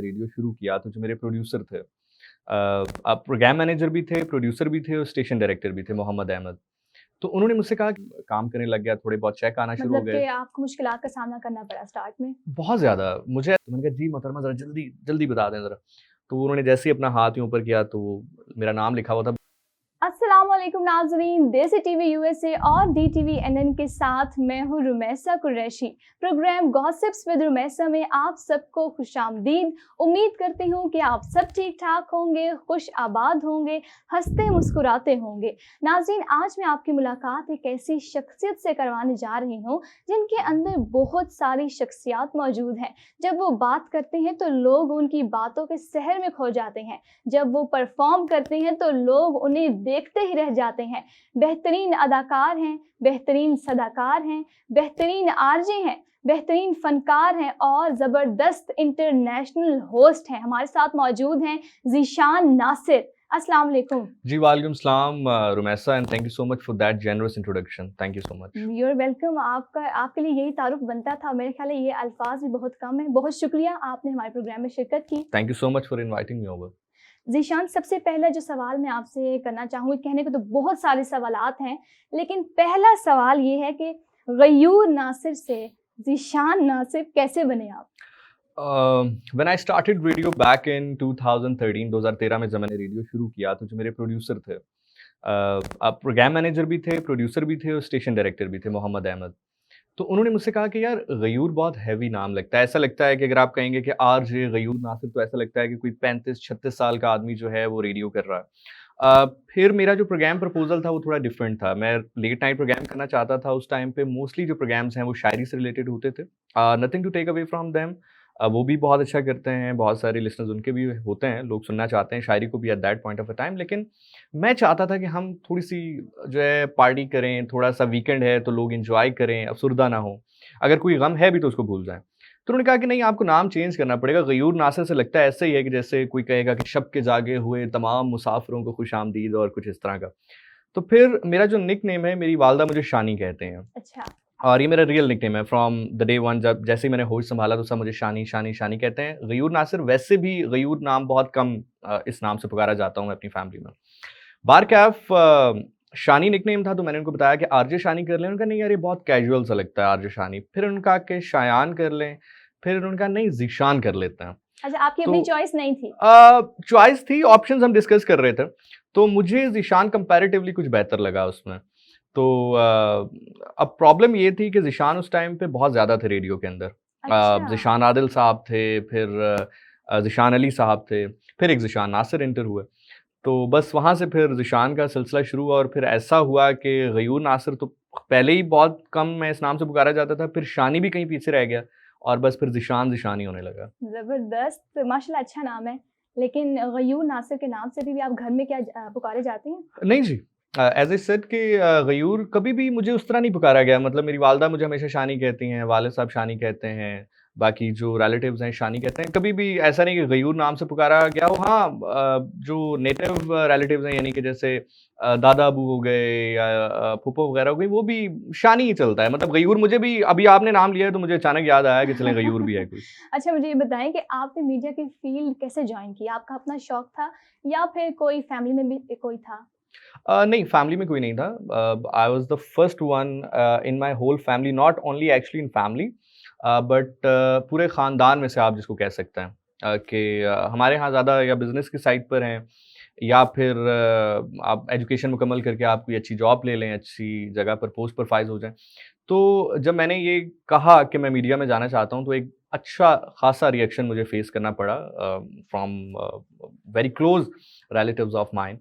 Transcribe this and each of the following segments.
Radio शुरू किया तो जो मेरे प्रोड्यूसर थे, आप प्रोग्राम मैनेजर भी थे, प्रोड्यूसर भी थे और स्टेशन डायरेक्टर भी थे, मोहम्मद अहमद। तो उन्होंने मुझसे कहा कि काम करने लग गया, थोड़े बहुत चेक आना शुरू हो मतलब गए। कि आपको मुश्किलात का सामना करना पड़ा स्टार्ट में? बहुत ज़्यादा। मैंने कहा, जी मोहतरमा ज़रा जल्दी जल्दी बता दें ज़रा। तो उन्होंने जैसे ही अपना हाथ यूँ ऊपर किया तो मेरा नाम लिखा हुआ था। अस्सलामुअलैकुम नाजरीन, देसी टीवी यूएसए और डीटीवी एनएन के साथ मैं हूँ Rumaisa Qureshi. Programme gossips with Rumaisa में आप सबको खुशामदीद। उम्मीद करती हूँ कि आप सब ठीक ठाक होंगे, खुश आबाद होंगे, हंसते मुस्कुराते होंगे। नाजरीन, आज मैं आपकी मुलाकात एक ऐसी शख्सियत से करवाने जा रही हूँ जिनके अंदर बहुत सारी शख्सियात मौजूद हैं। जब वो बात करते हैं तो लोग उनकी बातों के सहर में खो जाते हैं। जब वो परफॉर्म करते हैं तो लोग उन्हें देखते ही रह जाते हैं। बेहतरीन अदाकार हैं, बेहतरीन सदाकार हैं, बेहतरीन आरजे हैं, बेहतरीन फनकार हैं और ज़बरदस्त इंटरनेशनल होस्ट हैं। हमारे साथ मौजूद हैं ज़ीशान नासिर। अस्सलाम वालेकुम। जी वालेकुम सलाम Rumaisa, and thank you so much for that generous introduction. Thank you so much. You are welcome. आपके लिए यही तारुफ बनता था। मेरे ख्याल है ये अल्फाज भी बहुत कम है। बहुत शुक्रिया, आपने हमारे प्रोग्राम में शिरकत की। Thank you so much for inviting me over. Zeeshan, सबसे पहला जो सवाल मैं आपसे करना चाहूँगी, कहने को तो बहुत सारे सवालात हैं, लेकिन पहला सवाल ये है कि गयूर नासिर से ज़ीशान नासिर कैसे बने आप? When I started radio back in 2013 में जब मैंने रेडियो शुरू किया तो जो मेरे प्रोड्यूसर थे, आप प्रोग्राम मैनेजर भी थे, प्रोड्यूसर भी थे और स्टेशन डायरेक्टर भी थे, मोहम्मद अहमद। तो उन्होंने मुझसे कहा कि यार गयूर बहुत हैवी नाम लगता है। ऐसा लगता है कि अगर आप कहेंगे कि आरजे गयूर नासिर तो ऐसा लगता है कि कोई 35-36 साल का आदमी जो है वो रेडियो कर रहा है। फिर मेरा जो प्रोग्राम प्रपोज़ल था वो थोड़ा डिफरेंट था। मैं लेट नाइट प्रोग्राम करना चाहता था। उस टाइम पे मोस्टली जो प्रोग्राम्स हैं वो शायरी से रिलेटेड होते थे। Nothing to take away from them. वो भी बहुत अच्छा करते हैं, बहुत सारे लिसनर्स उनके भी होते हैं, लोग सुनना चाहते हैं शायरी को भी at that point of a time. लेकिन मैं चाहता था कि हम थोड़ी-सी जो है पार्टी करें, थोड़ा-सा वीकेंड है तो लोग एन्जॉय करें, अफसुर्दा ना हो। अगर कोई गम है भी तो उसको भूल जाएँ। तो उन्होंने कहा कि नहीं, आपको नाम चेंज करना पड़ेगा। गयूर नासिर से लगता है ऐसे ही है कि जैसे कोई कहेगा कि शब के जागे हुए तमाम मुसाफिरों को खुशामदीद और कुछ इस तरह का। तो फिर मेरा जो निकनेम है, मेरी वालिदा मुझे शानी कहते हैं। अच्छा। और ये मेरा रियल निकनेम है फ्रॉम द डे वन। जब जैसे ही मैंने होश संभाला तो सब मुझे शानी, शानी, शानी कहते हैं। गयूर नासिर, वैसे भी गयूर नाम बहुत कम इस नाम से पुकारा जाता हूँ मैं अपनी फैमिली में। बारकैफ शानी निकनेम था तो मैंने उनको बताया कि आरजे शानी कर लें। उन्होंने कहा नहीं यार ये बहुत कैजुअल सा लगता है आरजे शानी। फिर उन्होंने कहा कि शायान कर लें, फिर उन्होंने कहा नहीं ज़ीशान कर लेते हैं। अच्छा, आपकी अपनी चॉइस नहीं थी? चॉइस थी, ऑप्शंस हम डिस्कस कर रहे थे। तो मुझे ज़ीशान कंपैरेटिवली कुछ बेहतर लगा उसमें। तो अब प्रॉब्लम ये थी कि ज़ीशान उस टाइम पे बहुत ज़्यादा थे रेडियो के अंदर। अच्छा। ज़ीशान आदिल साहब थे, फिर ज़ीशान अली साहब थे, फिर एक ज़ीशान नासिर एंटर हुए। तो बस वहाँ से फिर ज़ीशान का सिलसिला शुरू हुआ और फिर ऐसा हुआ कि गयूर नासिर तो पहले ही बहुत कम मैं इस नाम से पुकारा जाता था, फिर शानी भी कहीं पीछे रह गया और बस फिर ज़ीशान ज़ीशान ही होने लगा। ज़बरदस्त, माशाल्लाह अच्छा नाम है। लेकिन गयूर नासिर के नाम से भी आप घर में क्या पुकारे जाते हैं? नहीं जी, एज़ आई सेड कि गयूर कभी भी मुझे उस तरह नहीं पुकारा गया। मतलब मेरी वालिदा मुझे हमेशा शानी कहती हैं, वालिद साहब शानी कहते हैं, बाकी जो रिलेटिव्स हैं शानी कहते हैं। कभी भी ऐसा नहीं कि गयूर नाम से पुकारा गया हो। हाँ, जो नेटिव रिलेटिव्स हैं यानी कि जैसे दादा अबू हो गए या फूफो वगैरह हो गई, वो भी शानी ही चलता है। मतलब गयूर मुझे भी अभी आपने नाम लिया है तो मुझे अचानक याद आया कि चलें गयूर भी है कोई। अच्छा, मुझे ये बताएं कि आपने मीडिया की फील्ड कैसे ज्वाइन की? आपका अपना शौक था या फिर कोई फैमिली में भी कोई था? नहीं, फैमिली में कोई नहीं था। I was the first one in my whole family, not only actually in family, but पूरे ख़ानदान में से आप जिसको कह सकते हैं कि हमारे यहाँ ज़्यादा या बिज़नेस की साइड पर हैं या फिर आप एजुकेशन मुकम्मल करके आप कोई अच्छी जॉब ले लें, अच्छी जगह पर पोस्ट पर फ़ाइज़ हो जाएँ। तो जब मैंने ये कहा कि मैं मीडिया में जाना चाहता हूँ, तो एक अच्छा ख़ासा रिएक्शन मुझे फ़ेस करना पड़ा from very close relatives of mine.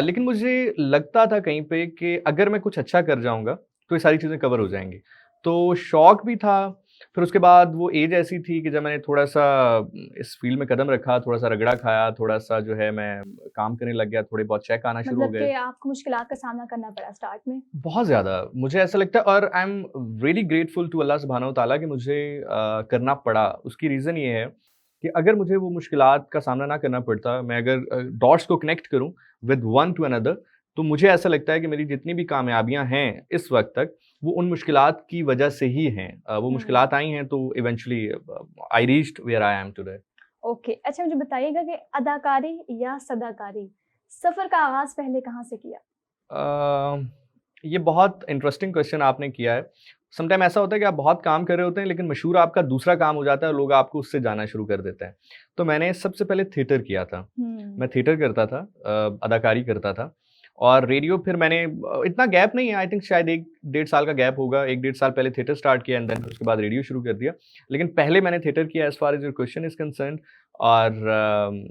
लेकिन मुझे लगता था कहीं पे कि अगर मैं कुछ अच्छा कर जाऊँगा, तो ये सारी चीज़ें कवर हो जाएँगी। तो शौक भी था, फिर उसके बाद वो एज ऐसी थी कि जब मैंने थोड़ा-सा इस फ़ील्ड में कदम रखा, थोड़ा-सा रगड़ा खाया, थोड़ा-सा जो है मैं काम करने लग गया, थोड़े बहुत चेक आना शुरू हो मतलब गए। कि आपको मुश्किलात का सामना करना पड़ा स्टार्ट में? बहुत ज़्यादा, मुझे ऐसा लगता है और I am really grateful to Allah सुब्हानहू व तआला कि मुझे करना पड़ा। उसकी रीज़न ये है कि अगर मुझे वो मुश्किलात का सामना ना करना पड़ता, मैं अगर डॉट्स को कनेक्ट करूँ विद वन टू अनदर, तो मुझे ऐसा लगता है कि मेरी जितनी भी कामयाबियाँ हैं इस वक़्त तक, वो उन मुश्किलात की वजह से ही हैं। वो हुँ। मुश्किलात आई हैं तो eventually I reached where I am today. Okay, अच्छा मुझे बताइएगा कि अदाकारी या सदाकारी, सफ़र का आगाज़ पहले कहाँ से किया? अ, ये बहुत इंटरेस्टिंग क्वेश्चन आपने किया है। समटाइम ऐसा होता है कि आप बहुत काम कर रहे होते हैं, लेकिन मशहूर आपका दूसरा काम हो जाता है और लोग आपको उससे जानना शुरू कर देते हैं। तो मैंने सबसे पहले थिएटर किया था। हुँ। मैं थिएटर करता था, अदाकारी करता था और रेडियो फिर मैंने इतना गैप नहीं है, आई थिंक शायद 1 डेढ़ साल का गैप होगा। 1 डेढ़ साल पहले थिएटर स्टार्ट किया एंड देन उसके बाद रेडियो शुरू कर दिया। लेकिन पहले मैंने थिएटर किया as far as your question is concerned और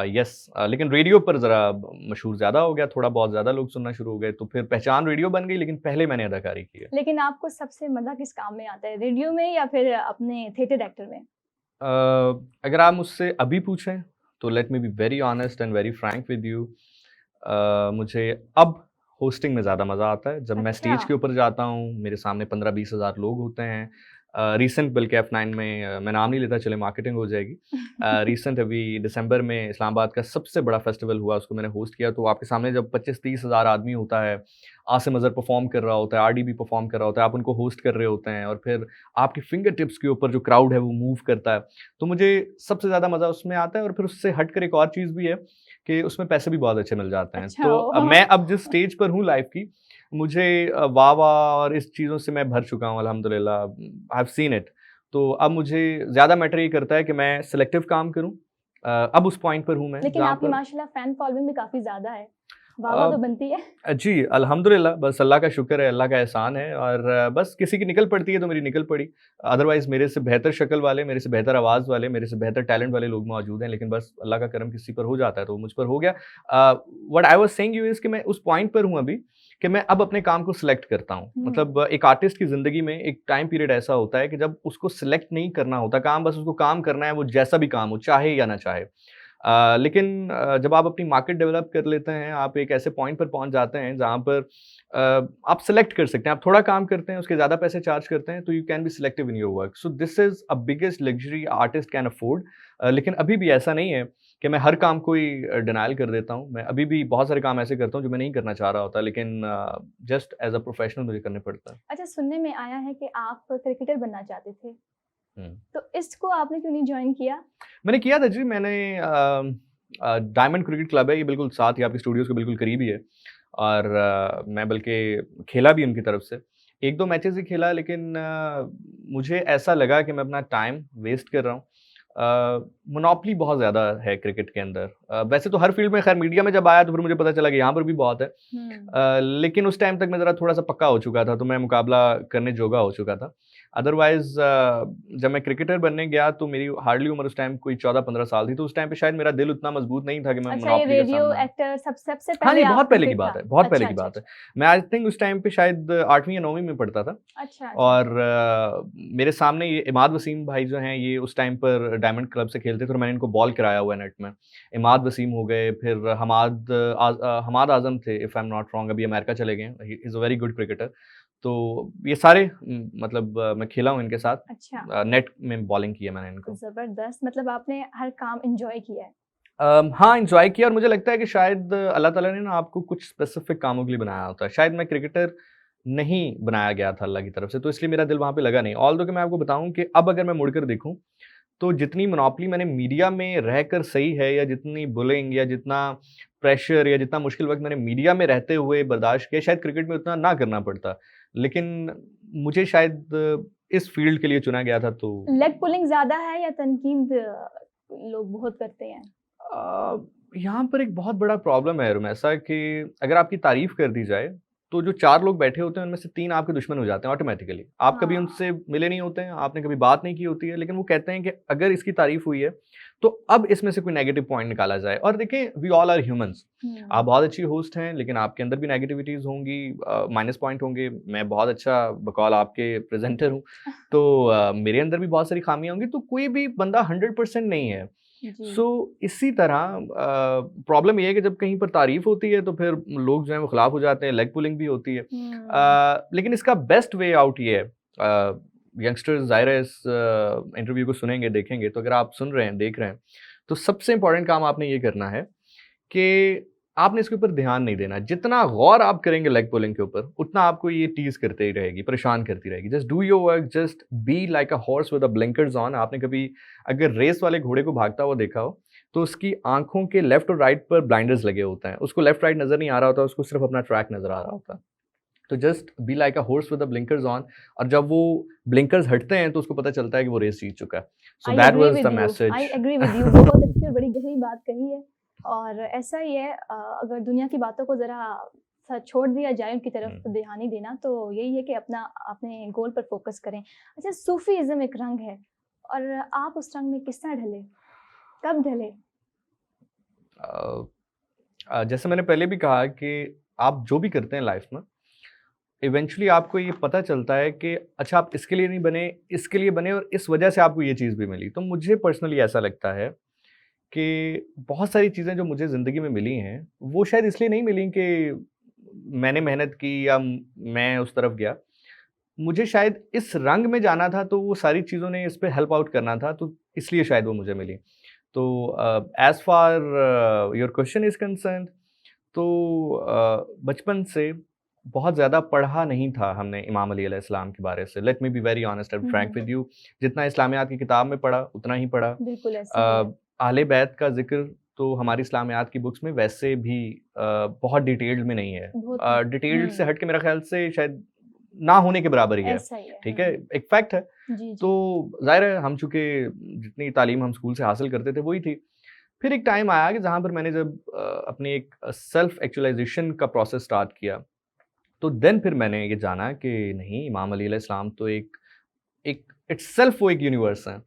यस लेकिन रेडियो पर ज़रा मशहूर ज़्यादा हो गया, थोड़ा बहुत ज़्यादा लोग सुनना शुरू हो गए, तो फिर पहचान रेडियो बन गई, लेकिन पहले मैंने अदाकारी की है। लेकिन आपको सबसे मज़ा किस काम में आता है, रेडियो में या फिर अपने थिएटर एक्टर में? अगर आप मुझसे अभी पूछें, तो let me be very honest and very Frank with you मुझे अब होस्टिंग में ज़्यादा मज़ा आता है। जब मैं अच्छा। स्टेज के ऊपर जाता हूँ, मेरे सामने 15-20 हज़ार लोग होते हैं। रीसेंट बल्कि F9 में मैं नाम नहीं लेता, चले मार्केटिंग हो जाएगी। रीसेंट अभी दिसंबर में इस्लामाबाद का सबसे बड़ा फेस्टिवल हुआ, उसको मैंने होस्ट किया, तो आपके सामने जब 25-30 हज़ार आदमी होता है, आसिम अज़हर परफ़ॉर्म कर रहा होता है, आरडीबी परफ़ॉर्म कर रहा होता है, आप उनको होस्ट कर रहे होते हैं और फिर आपके फिंगर टिप्स के ऊपर जो क्राउड है, वो मूव करता है। तो मुझे सबसे ज़्यादा मज़ा उसमें आता है और फिर उससे हटकर एक और चीज़ भी है कि उसमें पैसे भी बहुत अच्छे मिल जाते हैं। अच्छा, तो ओह! मैं अब जिस स्टेज पर हूँ लाइफ़ की, मुझे वाह-वाह और इस चीज़ों से मैं भर चुका हूँ अल्हम्दुलिल्लाह, आई हैव सीन इट। तो अब मुझे ज़्यादा मैटर ये करता है कि मैं सिलेक्टिव काम करूँ। अब उस पॉइंट पर हूँ मैं लेकिन जहाँ आपकी पर माशाल्लाह फ़ैन फ़ॉलोइंग भी काफ़ी ज़्यादा है। वाह-वाह अ, तो बनती है। जी, अल्हम्दुलिल्लाह बस अल्लाह का शुक्र है, अल्लाह का एहसान है और बस किसी की निकल पड़ती है तो मेरी निकल पड़ी। अदरवाइज़ मेरे से बेहतर शक्ल वाले, मेरे से बेहतर आवाज़ वाले, मेरे से बेहतर टैलेंट वाले लोग मौजूद हैं, लेकिन बस अल्लाह का करम किसी पर हो जाता है तो वो मुझ पर हो गया। What I was saying you is कि मैं उस पॉइंट पर हूँ अभी कि मैं अब अपने काम को सिलेक्ट करता हूँ। हुँ। मतलब एक आर्टिस्ट की ज़िंदगी में एक टाइम पीरियड ऐसा होता है कि जब उसको सिलेक्ट नहीं करना होता काम, बस उसको काम करना है, वो जैसा भी काम हो, चाहे या ना चाहे। लेकिन जब आप अपनी मार्केट डेवलप कर लेते हैं, आप एक ऐसे पॉइंट पर पहुँच जाते हैं जहाँ पर आप सेलेक्ट कर सकते हैं। आप थोड़ा काम करते हैं, उसके ज़्यादा पैसे चार्ज करते हैं, तो you can be selective in your work. So this is a biggest luxury artist can afford. लेकिन अभी भी ऐसा नहीं है कि मैं हर काम को ही डिनायल कर देता हूँ। मैं अभी भी बहुत सारे काम ऐसे करता हूँ जो मैं नहीं करना चाह रहा होता, लेकिन जस्ट एज़ अ प्रोफ़ेशनल मुझे करने पड़ता है। अच्छा, सुनने में आया है कि आप क्रिकेटर बनना चाहते थे, हुँ। तो इसको आपने क्यों नहीं जॉइन किया? मैंने किया था जी, मैंने डायमंड क्रिकेट क्लब है, ये बिल्कुल साथ ही आपके स्टूडियोज़ के बिल्कुल करीब ही है और मैं बल्कि खेला भी उनकी तरफ से। 1-2 मैचेज़ ही खेला लेकिन मुझे ऐसा लगा कि मैं अपना टाइम वेस्ट कर रहा हूँ। मोनोपोली बहुत ज़्यादा है क्रिकेट के अंदर। वैसे तो हर फ़ील्ड में खैर मीडिया में जब आया तो फिर मुझे पता चला कि यहाँ पर भी बहुत है। हुँ। लेकिन उस टाइम तक मैं ज़रा थोड़ा-सा पक्का हो चुका था, तो मैं मुकाबला करने जोगा हो चुका था। अदरवाइज़ जब मैं क्रिकेटर बनने गया तो मेरी हार्डली उम्र उस टाइम कोई 14-15 साल थी, तो उस टाइम पे शायद मेरा दिल उतना मज़बूत नहीं था कि मैं अच्छा, ये मोनोपोली के रेडियो सामने एक्टर सबसे हाँ पहले जी, आप बहुत पहले की क्रिकेट बात था? है, बहुत पहले अच्छा, की अच्छा, बात है। अच्छा। मैं आई थिंक उस टाइम पे शायद 8वीं या 9वीं में पढ़ता था अच्छा, अच्छा, और अच्छा। मेरे सामने ये इमाद वसीम भाई जो हैं, ये उस टाइम पर डायमंड क्लब से खेलते थे और मैंने इनको बॉल कराया हुआ है नेट में। इमाद वसीम हो गए, फिर हमाद आज़म थे if I am not wrong, अभी अमेरिका चले गए हैं। He is a very good cricketer. तो ये सारे मतलब मैं खेला हूँ इनके साथ। अच्छा, नेट में बॉलिंग की है मैंने इनको। ज़बरदस्त, मतलब आपने हर काम एन्जॉय किया है। हाँ, एन्जॉय किया और मुझे लगता है कि शायद अल्लाह ताला ने ना आपको कुछ स्पेसिफ़िक कामों के लिए बनाया होता है। शायद मैं क्रिकेटर नहीं बनाया गया था अल्लाह की तरफ से, तो इसलिए मेरा दिल वहाँ पे लगा नहीं। ऑल्दो कि मैं आपको बताऊँ कि अब अगर मैं मुड़कर देखूँ, तो जितनी मोनोपोली मैंने मीडिया में रहकर सही है या जितनी बुलिंग या जितना प्रेशर या जितना मुश्किल वक़्त मैंने मीडिया में रहते हुए बर्दाश्त किया, शायद क्रिकेट में उतना ना करना पड़ता। लेकिन मुझे शायद इस फ़ील्ड के लिए चुना गया था तो लेग पुलिंग ज़्यादा है या तनकीद लोग बहुत करते हैं? यहाँ पर एक बहुत बड़ा प्रॉब्लम है रुमैसा कि अगर आपकी तारीफ़ कर दी जाए, तो जो 4 लोग बैठे होते हैं, उनमें से 3 आपके दुश्मन हो जाते हैं ऑटोमैटिकली। आप कभी हाँ। उनसे मिले नहीं होते हैं, आपने कभी बात नहीं की होती है, लेकिन वो कहते हैं कि अगर इसकी तारीफ़ हुई है, तो अब इसमें से कोई नेगेटिव पॉइंट निकाला जाए और देखें वी ऑल आर ह्यूमन्स। हुँ। आप बहुत अच्छी होस्ट हैं, लेकिन आपके अंदर भी नेगेटिविटीज़ होंगी माइनस पॉइंट होंगे। मैं बहुत अच्छा बकौल आपके प्रेज़ेंटर हूँ, तो मेरे अंदर भी बहुत सारी ख़ामियाँ होंगी, तो कोई भी बंदा 100% नहीं है। जी। सो इसी तरह प्रॉब्लम ये है कि जब कहीं पर तारीफ होती है तो फिर लोग जो हैं वो खिलाफ हो जाते हैं, लेग पुलिंग भी होती है। हुँ। लेकिन इसका बेस्ट वे आउट ये है यंगस्टर्स ज़ाहिर है इस इंटरव्यू को सुनेंगे, देखेंगे तो अगर आप सुन रहे हैं, देख रहे हैं, तो सबसे इम्पोर्टेंट काम आपने ये करना है कि आपने इसके ऊपर ध्यान नहीं देना। जितना गौर आप करेंगे लेग पुलिंग के ऊपर, उतना आपको ये टीज करते ही रहेगी, परेशान करती रहेगी। Just do your work, just be like a horse with a blinkers on. आपने कभी अगर रेस वाले घोड़े को भागता हुआ देखा हो, तो उसकी आंखों के लेफ्ट और राइट पर ब्लाइंडर्स लगे होते हैं। उसको लेफ्ट राइट नजर नहीं आ रहा होता, उसको सिर्फ अपना ट्रैक नजर आ रहा होता है। तो just be like a horse with the blinkers on, और जब वो ब्लिंकर्स हटते हैं तो उसको पता चलता है कि वो रेस जीत चुका है। So that was the message. I agree with you, बहुत अच्छी और बड़ी गहरी बात कही है। और ऐसा ही है, अगर दुनिया की बातों को ज़रा छोड़ दिया जाए, उनकी तरफ ध्यान ही देना, तो यही है कि अपने गोल पर फोकस करें। अच्छा, सूफीज़्म एक रंग है, और आप उस रंग में किस तरह ढले, कब ढले? जैसे मैंने पहले भी कहा कि आप जो भी करते हैं लाइफ में, इवेंचुअली आपको ये पता चलता है कि अच्छा आप इसके लिए नहीं बने, इसके लिए बने, और इस वजह से आपको ये चीज़ भी मिली। तो मुझे पर्सनली ऐसा लगता है कि बहुत सारी चीज़ें जो मुझे ज़िंदगी में मिली हैं, वो शायद इसलिए नहीं मिली कि मैंने मेहनत की या मैं उस तरफ गया। मुझे शायद इस रंग में जाना था, तो वो सारी चीज़ों ने इस पे हेल्प आउट करना था, तो इसलिए शायद वो मुझे मिली। तो as far your question is concerned, तो बचपन से बहुत ज़्यादा पढ़ा नहीं था हमने इमाम अली अलैहिस्सलाम के बारे से। Let me be very honest and Frank with you. जितना इस्लामियात की किताब में पढ़ा, उतना ही पढ़ा। बिल्कुल ऐसा ही है। अहले बैत का ज़िक्र तो हमारी इस्लामियात की बुक्स में वैसे भी बहुत डिटेल्ड में नहीं है। बहुत डिटेल्ड से हट के मेरा ख़्याल से शायद ना होने के बराबर ही है। ऐसा ही है। ठीक है? एक फैक्ट है। जी, जी। तो ज़ाहिर है हम चूँकि जितनी तालीम हम स्कूल से हासिल करते थे वही थी। फिर एक टाइम आया कि जहाँ पर मैंने जब अपनी एक सेल्फ एक्चुअलाइज़ेशन का प्रोसेस स्टार्ट किया, तो देन फिर मैंने ये जाना कि नहीं, इमाम अली अलैहिस्सलाम तो एक एक इटसेल्फ वो एक यूनिवर्स हैं।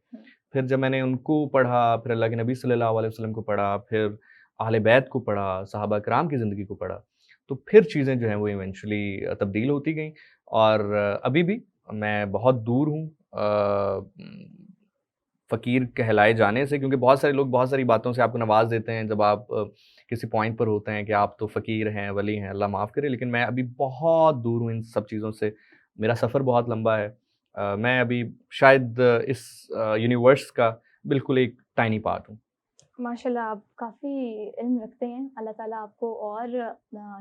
फिर जब मैंने उनको पढ़ा, फिर अल्लाह के नबी सल्लल्लाहु अलैहि वसल्लम को पढ़ा, फिर अहले बैत को पढ़ा, सहाबा किराम की ज़िंदगी को पढ़ा, तो फिर चीज़ें जो हैं वो इवेंचुअली तब्दील होती गईं। और अभी भी मैं बहुत दूर हूँ फ़कीर कहलाए जाने से, क्योंकि बहुत सारे लोग बहुत सारी बातों से आपको नवाज़ देते हैं जब आप किसी पॉइंट पर होते हैं कि आप तो फ़कीर हैं, वली हैं, अल्लाह माफ़ करे, लेकिन मैं अभी बहुत दूर हूँ इन सब चीज़ों से। मेरा सफ़र बहुत लंबा है। मैं अभी शायद इस यूनिवर्स का बिल्कुल एक टाइनी पार्ट हूँ। माशाल्लाह, आप काफ़ी इल्म रखते हैं। अल्लाह ताला आपको और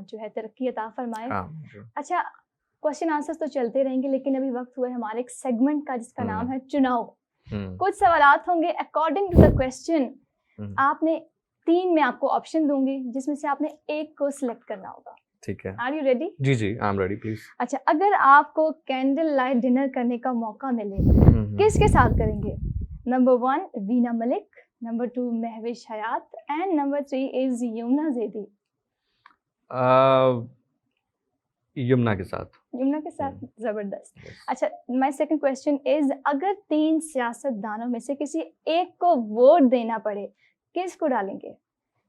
जो है तरक्की अता फ़रमाए। हाँ, जी। अच्छा, क्वेश्चन आंसर्स तो चलते रहेंगे, लेकिन अभी वक्त हुआ है हमारे एक सेगमेंट का, जिसका नाम हुँ। है चुनाव। हुँ, कुछ सवालात होंगे अकॉर्डिंग टू द क्वेश्चन। हुँ, आपने 3 में आपको ऑप्शन दूँगी, जिसमें से आपने एक को सिलेक्ट करना होगा। ठीक है। Are you ready? जी, जी, आई एम रेडी प्लीज़। अच्छा, अगर आपको कैंडल लाइट डिनर करने का मौका मिले, हुँ, किसके साथ करेंगे? Number 1 Veena Malik, number 2 Mehwish Hayat, and number 3 is Yamuna Zaidi. Uh, Yamuna के साथ। यमुना के साथ, हुँ, ज़बरदस्त। यस। अच्छा, माय सेकंड क्वेश्चन इज़, अगर 3 सियासतदानों में से किसी एक को वोट देना पड़े, किसको डालेंगे?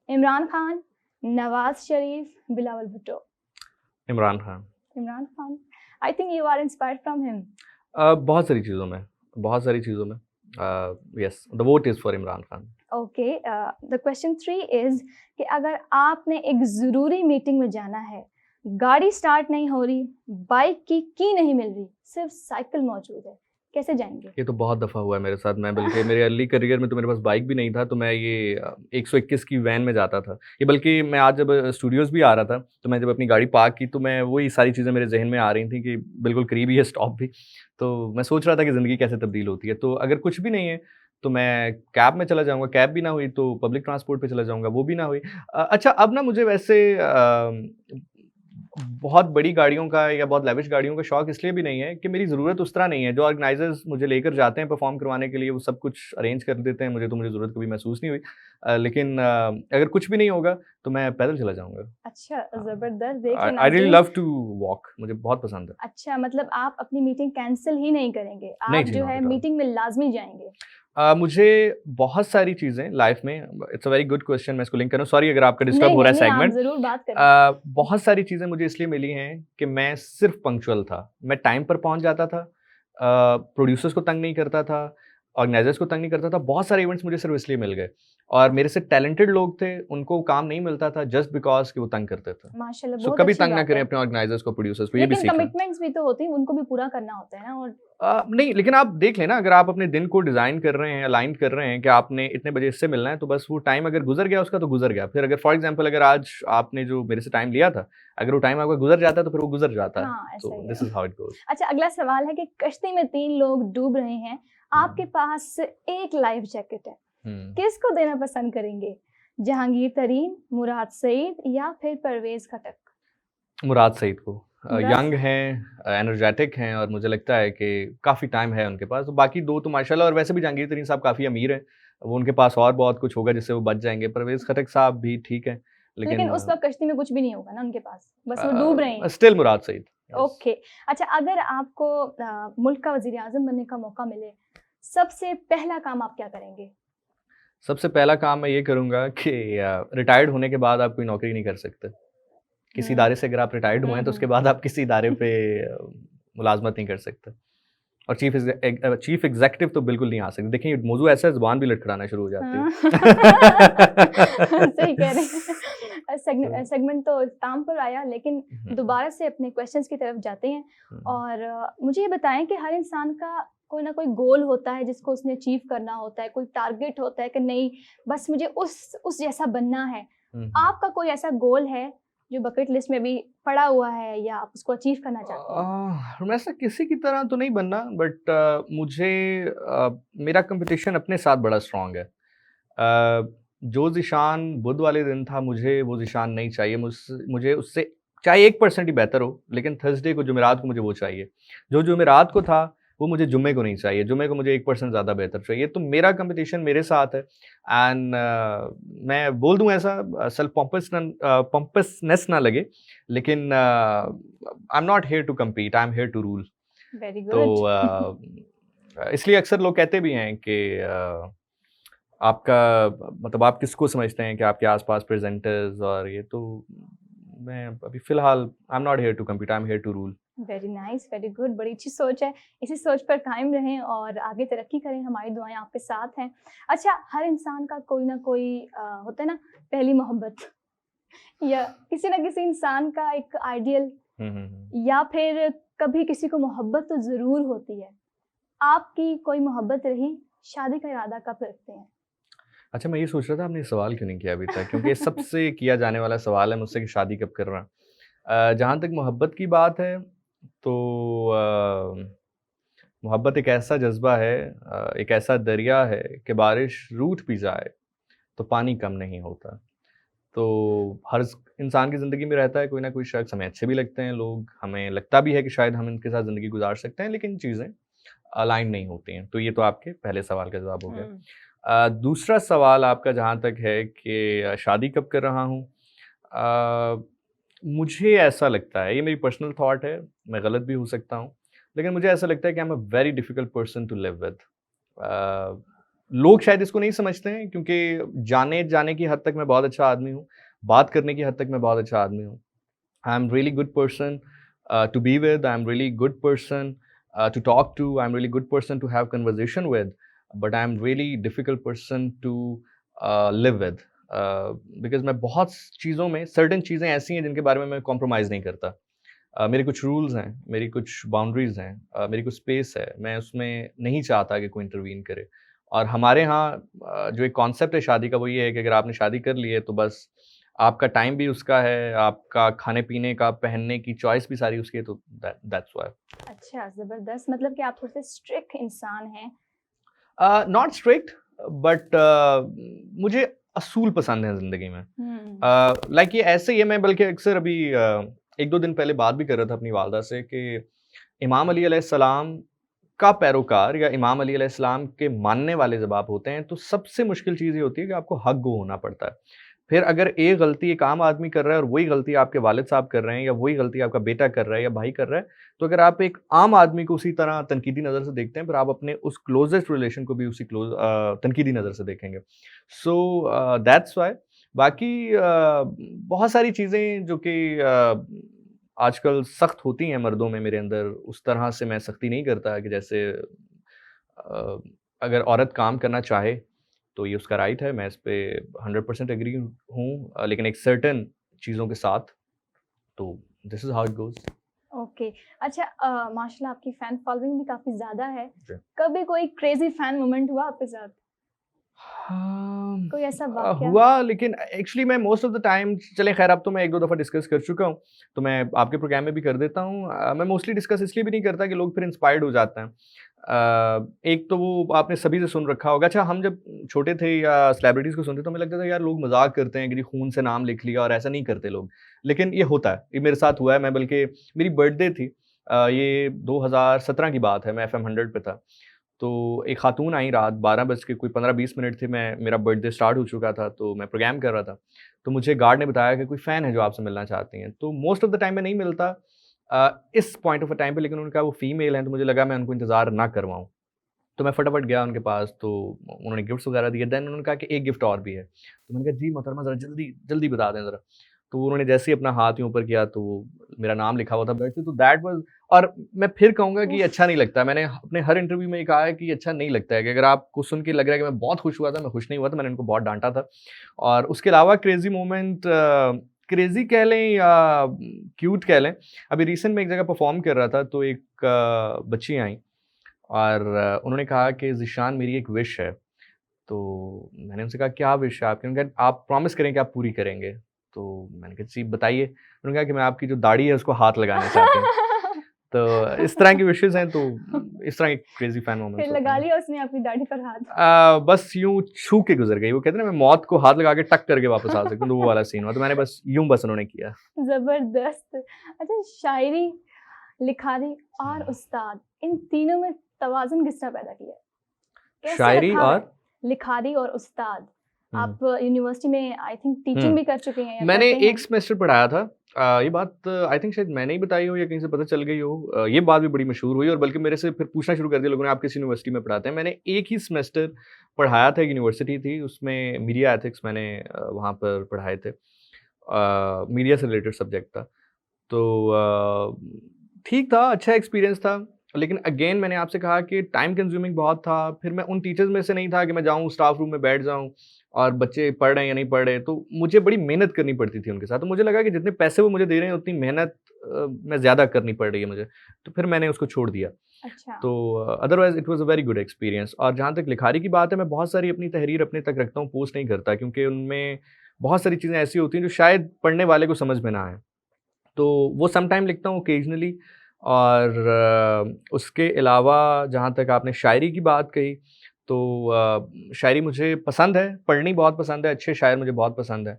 Imran Khan, Nawaz Sharif, Bilawal Bhutto? Imran Khan. Imran Khan. I think you are inspired from him. बहुत सारी चीज़ों में, बहुत सारी चीज़ों में। Yes, the vote is for Imran Khan. Okay, the question 3 is कि अगर आपने एक ज़रूरी मीटिंग में जाना है, गाड़ी स्टार्ट नहीं हो रही, बाइक की नहीं मिल रही, सिर्फ साइकिल मौजूद है, कैसे जाएँगे? ये तो बहुत दफ़ा हुआ है मेरे साथ। मैं बल्कि मेरे अर्ली करियर में तो मेरे पास बाइक भी नहीं था, तो मैं ये 121 की वैन में जाता था। ये बल्कि मैं आज जब स्टूडियोज़ भी आ रहा था, तो मैं जब अपनी गाड़ी पार्क की, तो मैं वही सारी चीज़ें मेरे ज़हन में आ रही थी कि बिल्कुल करीब ही है स्टॉप भी। तो मैं सोच रहा था कि ज़िंदगी कैसे तब्दील होती है। तो अगर कुछ भी नहीं है, तो मैं कैब में चला जाऊँगा, कैब भी ना हुई तो पब्लिक ट्रांसपोर्ट पे चला जाऊँगा, वो भी ना हुई। अच्छा, अब ना मुझे वैसे बहुत बड़ी गाड़ियों का या बहुत लेविश गाड़ियों का शौक इसलिए भी नहीं है कि मेरी ज़रूरत उस तरह नहीं है। जो ऑर्गेनाइज़र्स मुझे लेकर जाते हैं परफ़ॉर्म करवाने के लिए, वो सब कुछ अरेंज कर देते हैं, मुझे ज़रूरत कभी महसूस नहीं हुई। लेकिन अगर कुछ भी नहीं होगा, तो मैं पैदल चला जाऊँगा। अच्छा, हाँ। ज़बरदस्त। देखिए आई रियली नाज़रीन, लव टू वॉक, मुझे बहुत पसंद है। अच्छा, मतलब आप अपनी मीटिंग कैंसल ही नहीं करेंगे, नहीं आप जी, जो नॉट है एट ऑल। मीटिंग में लाज़मी जाएँगे। मुझे बहुत सारी चीज़ें लाइफ़ में, it's a very good question, मैं इसको लिंक कर रहा हूँ। सॉरी अगर आपका डिस्टर्ब नहीं, हो रहा नहीं, है नहीं, आप सेगमेंट। ज़रूर बात करें। बहुत सारी चीज़ें मुझे इसलिए मिली हैं कि मैं सिर्फ़ पंक्चुअल था। मैं टाइम पर पहुँच जाता था, प्रोड्यूसर्स को तंग नहीं करता था, ऑर्गेनाइज़र्स को तंग नहीं करता था। बहुत सारे इवेंट्स मुझे सिर्फ़ इसलिए मिल गए। और मेरे से टैलेंटेड लोग थे, उनको काम नहीं मिलता था जस्ट बिकॉज कि वो तंग करते थे। माशाल्लाह सो बहुत कभी अच्छी तंग ना बात करें है। अपने ऑर्गेनाइजर्स को, प्रोड्यूसर्स को, ये भी लेकिन सीखना। कमिटमेंट्स भी तो होती हैं, उनको भी पूरा करना होता है ना। और नहीं, लेकिन आप देख लें ना, अगर आप अपने दिन को डिज़ाइन कर रहे हैं, अलाइन कर रहे हैं कि आपने इतने बजे इससे मिलना है, तो बस वो टाइम अगर गुज़र गया उसका तो गुज़र गया। फिर अगर फॉर एग्ज़ाम्पल अगर आज आपने जो मेरे से टाइम लिया था, अगर वो टाइम आपका गुज़र जाता है तो फिर वो गुज़र जाता है। हाँ, ऐसा तो ही दिस है। Is how it goes. अच्छा, अगला सवाल है कि कश्ती में 3 लोग डूब रहे हैं, आपके पास एक लाइफ जैकेट है, हुँ। किसको देना पसंद करेंगे? जहांगीर तरीन, मुराद सईद या फिर परवेज़ खटक? मुराद सईद को। मुराद यंग हैं, एनर्जेटिक हैं और मुझे लगता है कि काफ़ी टाइम है उनके पास। तो बाकी 2 तो माशाल्लाह, और वैसे भी जहांगीर तरीन साहब काफ़ी अमीर हैं। वो उनके पास और बहुत कुछ होगा जिससे वो बच जाएँगे। परवेज़ खटक साहब भी ठीक हैं, लेकिन लेकिन उस वक़्त कश्ती में कुछ भी नहीं होगा ना उनके पास, बस वो डूब रहे हैं। स्टिल मुराद सईद। यस। ओके। अच्छा, अगर आपको मुल्क का वज़ीर-ए-आज़म बनने का मौका मिले, सबसे पहला काम आप क्या करेंगे? सबसे पहला काम मैं ये करूँगा कि रिटायर्ड होने के बाद आप कोई नौकरी नहीं कर सकते। किसी हुँ। इदारे से अगर आप रिटायर्ड हुए हुँ, हैं तो उसके हुँ। बाद आप किसी इदारे पे मुलाज़मत नहीं कर सकते। और चीफ़ एग्ज़ेक्टिव तो बिल्कुल नहीं आ सकते। देखिए, ये मौज़ूअ ऐसा है, ज़ुबान भी लटखड़ाना शुरू हो जाती है। हाँ। सही कह रहे हैं। तो सेगमेंट तो इख्तिताम पर आया, लेकिन हुँ, दोबारा से अपने क्वेश्चंस की तरफ जाते हैं। हुँ। और मुझे ये बताएँ कि हर इंसान का कोई ना कोई गोल होता है जिसको उसने अचीव करना होता है, कोई टारगेट होता है कि नहीं, बस मुझे उस जैसा बनना है। हुँ, हुँ। आपका कोई ऐसा गोल है जो बकेट लिस्ट में भी पड़ा हुआ है या आप उसको अचीव करना चाहते हैं? वैसे किसी की तरह तो नहीं बनना, बट मुझे मेरा कॉम्पिटिशन अपने साथ बड़ा स्ट्रॉन्ग है। जो ज़िशान बुध वाले दिन था, मुझे वो ज़िशान नहीं चाहिए। मुझे उससे चाहे 1% ही बेहतर हो, लेकिन थर्सडे को, जुमेरात को मुझे वो चाहिए। जो जुमेरात को था, वो मुझे जुम्मे को नहीं चाहिए। जुम्मे को मुझे 1% ज़्यादा बेहतर चाहिए। तो मेरा कॉम्पिटिशन मेरे साथ है। एंड मैं बोल दूँ ऐसा, सेल्फ पोम्पसनेस ना लगे, लेकिन I am not here to compete, I am here to rule. Very तो गुड। इसलिए अक्सर लोग कहते भी हैं कि आपका मतलब आप किसको समझते हैं कि आपके आस-पास प्रेज़ेंटर्स और ये, तो मैं अभी फ़िलहाल I am not here to compete, I am here to rule. Very nice, very good. बड़ी अच्छी सोच है। इसी सोच पर कायम रहें और आगे तरक्की करें, हमारी दुआएँ आपके साथ हैं। अच्छा, हर इंसान का कोई ना कोई होता है ना, पहली मोहब्बत या किसी ना किसी इंसान का एक आइडियल, हुँ, हुँ, हुँ। या फिर कभी किसी को मोहब्बत तो ज़रूर होती है। आपकी कोई मोहब्बत रही? शादी का इरादा कब रखते हैं? अच्छा, मैं ये सोच रहा था आपने ये सवाल क्यों नहीं किया अभी तक? क्योंकि ये सबसे किया जाने वाला सवाल है मुझसे कि शादी कब करना? जहाँ तक मोहब्बत की बात है, तो मोहब्बत एक ऐसा जज़्बा है, एक ऐसा दरिया है कि बारिश रूठ भी जाए, तो पानी कम नहीं होता। तो हर इंसान की ज़िंदगी में रहता है कोई ना कोई शख्स, हमें अच्छे भी लगते हैं लोग, हमें लगता भी है कि शायद हम इनके साथ ज़िंदगी गुज़ार सकते हैं, लेकिन चीज़ें अलाइन नहीं होती हैं। तो ये तो आपके पहले सवाल का जवाब हो गया। हुँ। दूसरा सवाल आपका जहाँ तक है कि शादी कब कर रहा हूँ? अ, मुझे ऐसा लगता है, ये मेरी पर्सनल थॉट है, मैं गलत भी हो सकता हूँ, लेकिन मुझे ऐसा लगता है कि I am a very difficult person to live with. लोग शायद इसको नहीं समझते हैं क्योंकि जाने-जाने की हद तक मैं बहुत अच्छा आदमी हूँ, बात करने की हद तक मैं बहुत अच्छा आदमी हूँ। I am really good person to be with, I am really good person to talk to, I'm really good person to have conversation with, but I'm really difficult person to live with, because मैं बहुत चीज़ों में certain चीज़ें ऐसी हैं जिनके बारे में मैं कॉम्प्रोमाइज़ नहीं करता। मेरे कुछ रूल्स हैं, मेरी कुछ बाउंड्रीज़ हैं, मेरी कुछ स्पेस है, मैं उसमें नहीं चाहता कि कोई इंटरवीन करे। और हमारे यहाँ जो एक कॉन्सेप्ट है शादी का, वो ये है कि अगर आपने शादी कर ली है तो बस आपका टाइम भी उसका है, आपका खाने-पीने का, पहनने की चॉइस भी सारी उसकी है, तो दैट्स व्हाई। अच्छा, ज़बरदस्त। मतलब कि आप थोड़े-से स्ट्रिक्ट इंसान हैं। नॉट स्ट्रिक्ट, बट मुझे असूल पसंद हैं ज़िंदगी में। हुँ। लाइक ये ऐसे ही है, मैं बल्कि अक्सर अभी 1-2 दिन पहले बात भी कर रहा था अपनी वालदा से कि इमाम अली अलैहिस्सलाम का पैरोकार या इमाम अली अलैहिस्सलाम के मानने वाले जब आप होते हैं, तो सबसे मुश्किल चीज़ ये होती है कि आपको हक गो होना पड़ता है। फिर अगर एक गलती एक आम आदमी कर रहा है और वही गलती आपके वालिद साहब कर रहे हैं या वही गलती आपका बेटा कर रहा है या भाई कर रहा है, तो अगर आप एक आम आदमी को उसी तरह तनकीदी नज़र से देखते हैं, फिर आप अपने उस क्लोज़ेस्ट रिलेशन को भी उसी तनकीदी नज़र से देखेंगे। So that's why. बाकी बहुत सारी चीज़ें जो कि आजकल सख्त होती हैं मर्दों में, मेरे अंदर उस तरह से मैं सख्ती नहीं करता कि जैसे अगर औरत काम करना चाहे तो ये उसका राइट है, मैं इस पे 100% एग्री हूँ, लेकिन एक सर्टेन चीज़ों के साथ। तो this is how it goes. Okay. अच्छा, माशाल्लाह आपकी फ़ैन फ़ॉलोइंग भी काफ़ी ज़्यादा है। जी। कभी कोई क्रेज़ी फ़ैन मोमेंट हुआ आपके साथ? हाँ, कोई ऐसा वाक़या? हुआ, लेकिन एक्चुअली मैं मोस्ट ऑफ द टाइम, चलें खैर अब तो मैं 1-2 दफ़ा डिस्कस कर चुका हूँ, तो मैं आपके प्रोग्राम में भी कर देता हूँ। मैं मोस्टली डिस्कस इसलिए भी नहीं करता कि लोग फिर इंस्पायर्ड हो जाते हैं। एक तो वो आपने सभी से सुन रखा होगा। अच्छा, हम जब छोटे थे या सेलिब्रिटीज़ को सुनते तो हमें लगता था यार लोग मज़ाक करते हैं कि जी खून से नाम लिख लिया, और ऐसा नहीं करते लोग। लेकिन ये होता है, ये मेरे साथ हुआ है। मैं बल्कि मेरी बर्थडे थी, ये 2017 की बात है, मैं एफएम 100 पे था। तो एक खातून आई, रात 12 बज के कोई 15-20 मिनट थे, मेरा बर्थडे स्टार्ट हो चुका था, तो मैं प्रोग्राम कर रहा था। तो मुझे गार्ड ने बताया कि कोई फ़ैन है जो आपसे मिलना चाहती हैं। तो मोस्ट ऑफ द टाइम मैं नहीं मिलता इस पॉइंट ऑफ अ टाइम पे, लेकिन उन्होंने कहा वो फीमेल हैं, तो मुझे लगा मैं उनको इंतज़ार ना करवाऊँ। तो मैं फटाफट गया उनके पास, तो उन्होंने गिफ्ट्स वगैरह दिए। देन उन्होंने कहा कि एक गिफ्ट और भी है। तो मैंने कहा जी मोहतरमा ज़रा जल्दी जल्दी बता दें ज़रा। तो उन्होंने जैसे ही अपना हाथ यूँ ऊपर किया, तो मेरा नाम लिखा हुआ था बेड पे, तो दैट वाज़, और मैं फिर कहूँगा कि ये उफ़! अच्छा नहीं लगता। मैंने अपने हर इंटरव्यू में ये कहा है कि ये अच्छा नहीं लगता है, कि अगर आपको सुन के लग रहा है कि मैं बहुत खुश हुआ था, मैं खुश नहीं हुआ था, मैंने उनको बहुत डाँटा था। और उसके अलावा क्रेज़ी मोमेंट, क्रेज़ी कह लें या क्यूट कह लें, अभी रिसेंट में एक जगह परफ़ॉर्म कर रहा था, तो एक बच्ची आई और उन्होंने कहा कि ज़ीशान मेरी एक विश है। तो मैंने उनसे कहा क्या विश है आपकी? उन्होंने कहा आप प्रॉमिस करें कि आप पूरी करेंगे। तो मैंने कहा जी बताइए। उन्होंने कहा कि मैं आपकी जो दाढ़ी है उसको हाथ लगाना चाहती हूँ। तो इस तरह की विशेज़ हैं, तो इस तरह के क्रेज़ी फैन फिर मोमेंट्स होते लगा हैं। लिया उसने आपकी दाढ़ी पर हाथ? बस यूँ छू के गुज़र गई। वो कहते हैं ना मैं मौत को हाथ लगा के टक करके वापस आ सकता हूँ, तो वो वाला सीन हुआ। तो मैंने बस यूँ बस उन्होंने किया। ज़बरदस्त। अच्छा, शायरी, लिखारी और हुँ। उस्ताद, इन तीनों में तवाज़ुन किस तरह पैदा किया है? कैसे शायरी रखा है? और लिखारी और उस्ताद। हुँ। आप यूनिवर्सिटी में आई थिंक टीचिंग हुँ। भी कर चुके हैं या मैंने करते एक हैं? सेमेस्टर पढ़ाया था। ये बात आई थिंक शायद मैंने ही बताई हो या कहीं से पता चल गई हो। ये बात भी बड़ी मशहूर हुई और बल्कि मेरे से फिर पूछना शुरू कर दिया लोगों ने, आप किस यूनिवर्सिटी में पढ़ाते हैं? मैंने एक ही सेमेस्टर पढ़ाया था, एक यूनिवर्सिटी थी, उसमें मीडिया एथिक्स मैंने वहाँ पर पढ़ाए थे। मीडिया से रिलेटेड सब्जेक्ट था। तो ठीक था, अच्छा एक्सपीरियंस था। लेकिन अगेन मैंने आपसे कहा कि टाइम कंज्यूमिंग बहुत था। फिर मैं उन टीचर्स में से नहीं था कि मैं जाऊँ स्टाफ रूम में बैठ जाऊँ और बच्चे पढ़ रहे हैं या नहीं पढ़ रहे। तो मुझे बड़ी मेहनत करनी पड़ती थी उनके साथ। तो मुझे लगा कि जितने पैसे वो मुझे दे रहे हैं उतनी मेहनत मैं ज़्यादा करनी पड़ रही है मुझे। तो फिर मैंने उसको छोड़ दिया। अच्छा। तो otherwise it was a very good experience. और जहाँ तक लिखारी की बात है, मैं बहुत सारी अपनी तहरीर अपने तक रखता हूँ, पोस्ट नहीं करता, क्योंकि उनमें बहुत सारी चीज़ें ऐसी होती हैं जो शायद पढ़ने वाले को समझ में ना आएँ। तो वो सम टाइम लिखता हूँ ओकेजनली। और उसके अलावा जहाँ तक आपने शायरी की बात कही, तो शायरी मुझे पसंद है, पढ़नी बहुत पसंद है, अच्छे शायर मुझे बहुत पसंद हैं।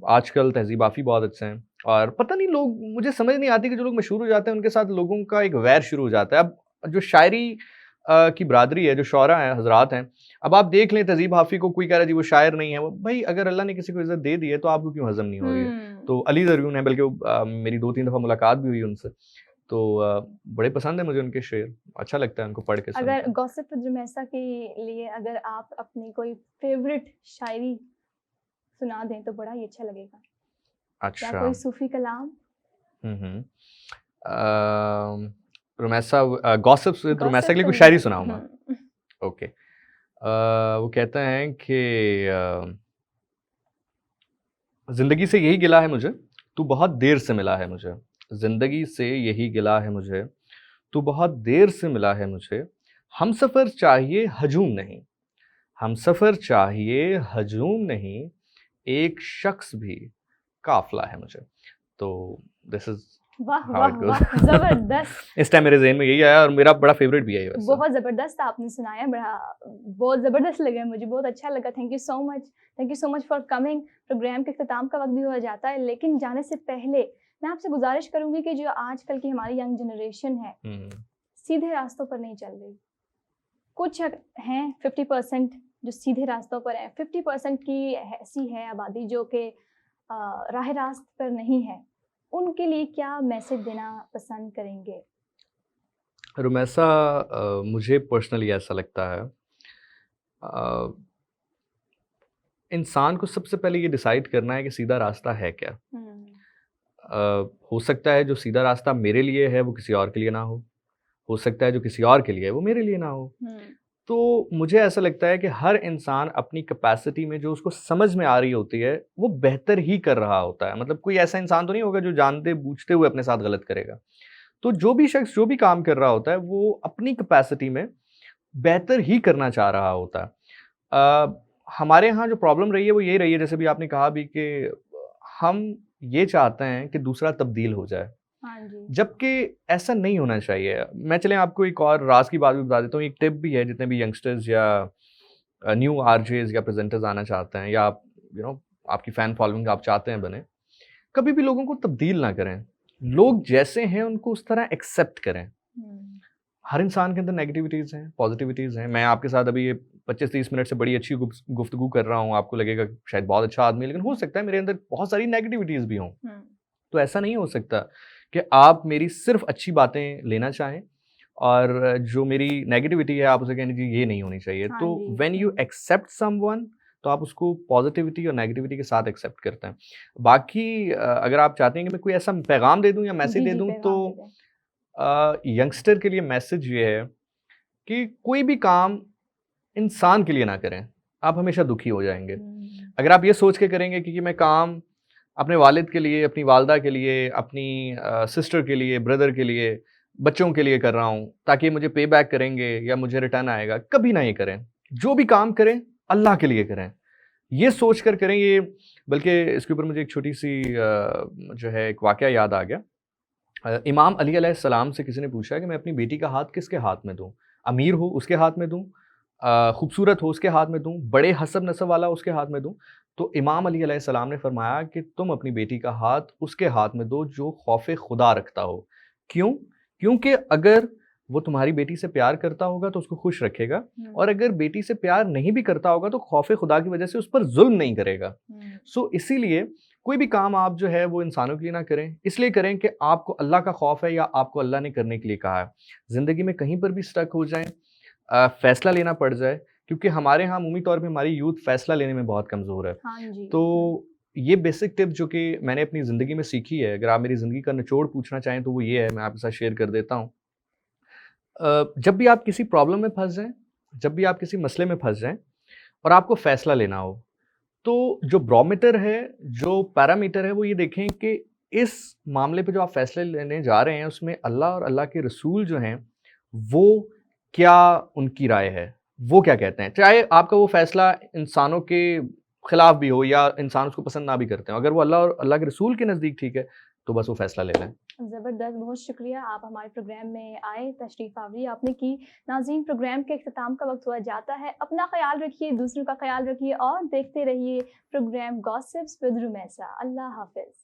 आजकल तहज़ीब-आफ़ी बहुत अच्छे हैं और पता नहीं लोग, मुझे समझ नहीं आती कि जो लोग मशहूर हो जाते हैं उनके साथ लोगों का एक वैर शुरू हो जाता है। अब जो शायरी की बिरादरी है, जो शुअरा हैं, हज़रात हैं, अब आप देख लें तहज़ीब-आफ़ी को कोई कह रहा है जी वो शायर नहीं है। वो भई अगर अल्लाह ने किसी को इज़्ज़त दे दी है तो आपको क्यों हज़म नहीं हो रही है? हुँ। तो अली ज़रयून है, बल्कि मेरी 2-3 दफ़ा मुलाकात भी हुई उनसे। तो बड़े पसंद है मुझे उनके शेर, अच्छा लगता है उनको पढ़ के, सुन अगर के। गॉसिप विद रुमैसा के लिए अगर आप अपनी कोई फ़ेवरेट शायरी सुना दें तो बड़ा ही अच्छा लगेगा। या अच्छा। कोई सूफ़ी कलाम? हुँ, हुँ। रुमैसा गॉसिप्स विद रुमैसा के गॉसिप लिए कोई with Shayari Rumaisa, सुनाऊँगा? Hmm. Okay. वो कहते हैं कि ज़िंदगी से यही गिला है मुझे, तू बहुत देर से मिला है मुझे। ज़िंदगी से यही गिला है मुझे, तू बहुत देर से मिला है मुझे। हमसफ़र चाहिए हजूम नहीं, हमसफ़र चाहिए हजूम नहीं, एक शख्स भी काफ़िला है मुझे। तो दिस इज़ वाह, हाउ इट वाह, गोज़। वाह! ज़बरदस्त। इस टाइम मेरे ज़हन में यही आया और मेरा बड़ा फ़ेवरेट भी है ये वैसे। बहुत ज़बरदस्त आपने सुनाया, बड़ा बहुत ज़बरदस्त लगा मुझे, बहुत अच्छा लगा। Thank you so much. Thank you so much for coming. Program के इख्तिताम का वक़्त भी हो जाता है, लेकिन जाने से पहले मैं आपसे गुज़ारिश करूँगी कि जो आजकल की हमारी यंग जनरेशन है, हुँ, सीधे रास्तों पर नहीं चल रही। कुछ हैं 50% जो सीधे रास्तों पर हैं, 50% की ऐसी है आबादी जो कि राह रास्त पर नहीं है। उनके लिए क्या मैसेज देना पसंद करेंगे? रुमैसा मुझे पर्सनली ऐसा लगता है, अ, इंसान को सबसे पहले ये डिसाइड करना है कि सीधा रास्ता है क्या? हुँ। हो सकता है जो सीधा रास्ता मेरे लिए है वो किसी और के लिए ना हो सकता है जो किसी और के लिए है वो मेरे लिए ना हो। हुँ। तो मुझे ऐसा लगता है कि हर इंसान अपनी कैपेसिटी में जो उसको समझ में आ रही होती है, वो बेहतर ही कर रहा होता है। मतलब कोई ऐसा इंसान तो नहीं होगा जो जानते-बूझते हुए अपने साथ गलत करेगा। तो जो भी शख्स जो भी काम कर रहा होता है, वो अपनी कैपेसिटी में बेहतर ही करना चाह रहा होता है। हमारे यहाँ जो प्रॉब्लम रही है वो ये रही है, जैसे भी आपने कहा भी कि हम ये चाहते हैं कि दूसरा तब्दील हो जाए, हाँ जी। जबकि ऐसा नहीं होना चाहिए। मैं चलें आपको एक और राज़ की बात भी बता देता हूँ, एक टिप भी है जितने भी यंगस्टर्स या न्यू आरजेज़ या प्रेज़ेंटर्स आना चाहते हैं या आप आपकी फ़ैन फ़ॉलोइंग आप चाहते हैं बने, कभी भी लोगों को तब्दील ना करें। लोग जैसे हैं उनको उस तरह एक्सेप्ट करें। हुँ। हर इंसान के अंदर नेगेटिविटीज़ हैं, पॉज़िटिविटीज़ हैं। मैं आपके साथ अभी ये 25-30 मिनट से बड़ी अच्छी गुफ्तगू कर रहा हूँ, आपको लगेगा शायद बहुत अच्छा आदमी है, लेकिन हो सकता है मेरे अंदर बहुत सारी नेगेटिविटीज़ भी हों। हुँ। तो ऐसा नहीं हो सकता कि आप मेरी सिर्फ़ अच्छी बातें लेना चाहें और जो मेरी नेगेटिविटी है आप उसे कहें जी ये नहीं होनी चाहिए। हाँ तो जी। When you hmm. Except someone तो आप उसको पॉज़िटिविटी और नेगेटिविटी के साथ एक्सेप्ट करते हैं। बाकी अगर आप चाहते हैं कि मैं कोई ऐसा पैगाम दे दूँ या मैसेज जी, दे जी, दूँ तो पैगाम दे दें। यंगस्टर के लिए मैसेज ये है कि कोई भी काम इंसान के लिए ना करें, आप हमेशा दुखी हो जाएँगे। हुँ। अगर आप ये सोच के करेंगे कि मैं काम अपने वालिद के लिए, अपनी वालदा के लिए, अपनी सिस्टर के लिए, ब्रदर के लिए, बच्चों के लिए कर रहा हूँ, ताकि मुझे पे बैक करेंगे या मुझे रिटर्न आएगा, कभी ना ये करें। जो भी काम करें, अल्लाह के लिए करें। ये सोच कर करें ये बल्कि इसके ऊपर मुझे एक छोटी-सी जो है एक वाक़या याद आ गया। इमाम अली अलैहिस्सलाम से किसी ने पूछा कि मैं अपनी बेटी का हाथ किसके हाथ में दूँ? अमीर हो उसके हाथ में दूँ, खूबसूरत हो उसके हाथ में दूँ, बड़े हसब नसब वाला उसके हाथ में दूँ? तो इमाम अली अलैहिस्सलाम ने फरमाया कि तुम अपनी बेटी का हाथ उसके हाथ में दो जो खौफ़े खुदा रखता हो। क्यों? क्योंकि अगर वो तुम्हारी बेटी से प्यार करता होगा तो उसको खुश रखेगा हुँ। और अगर बेटी से प्यार नहीं भी करता होगा तो खौफ़े खुदा की वजह से उस पर ज़ुल्म नहीं करेगा। हुँ। सो इसीलिए कोई भी काम आप जो है वो इंसानों के लिए ना करें, इसलिए करें कि आपको अल्लाह का खौफ है या आपको अल्लाह ने करने के लिए कहा है। ज़िंदगी में कहीं पर भी स्टक हो जाएँ, फ़ैसला लेना पड़ जाए, क्योंकि हमारे यहाँ अमूमी तौर पे हमारी यूथ फ़ैसला लेने में बहुत कमज़ोर है। हाँ जी। हुँ। तो ये बेसिक टिप जो कि मैंने अपनी ज़िंदगी में सीखी है, अगर आप मेरी ज़िंदगी का निचोड़ पूछना चाहें तो वो ये है, मैं आपके साथ शेयर कर देता हूँ। जब भी आप किसी प्रॉब्लम में फँस जाएँ, जब भी आप किसी मसले में फँस जाएँ और आपको फ़ैसला लेना हो, तो जो बैरोमीटर है, जो पैरामीटर है, वो ये देखें कि इस मामले पे जो आप फ़ैसले लेने जा रहे हैं, उसमें अल्लाह और अल्लाह के रसूल जो हैं, वो क्या उनकी राय है? वो क्या कहते हैं? चाहे आपका वो फ़ैसला इंसानों के खिलाफ भी हो या इंसान उसको पसंद ना भी करते हों, अगर वो अल्लाह और अल्लाह के रसूल के नज़दीक ठीक है, तो बस वो फ़ैसला ले लें। ज़बरदस्त, बहुत शुक्रिया आप हमारे प्रोग्राम में आए, तशरीफ़ आवरी आपने की। नाज़रीन, प्रोग्राम के इख्तिताम का वक्त हुआ जाता है। अपना ख़्याल रखिए, दूसरों का ख़्याल रखिए और देखते रहिए प्रोग्राम गॉसिप्स विद रुमैसा। अल्लाह हाफ़िज़।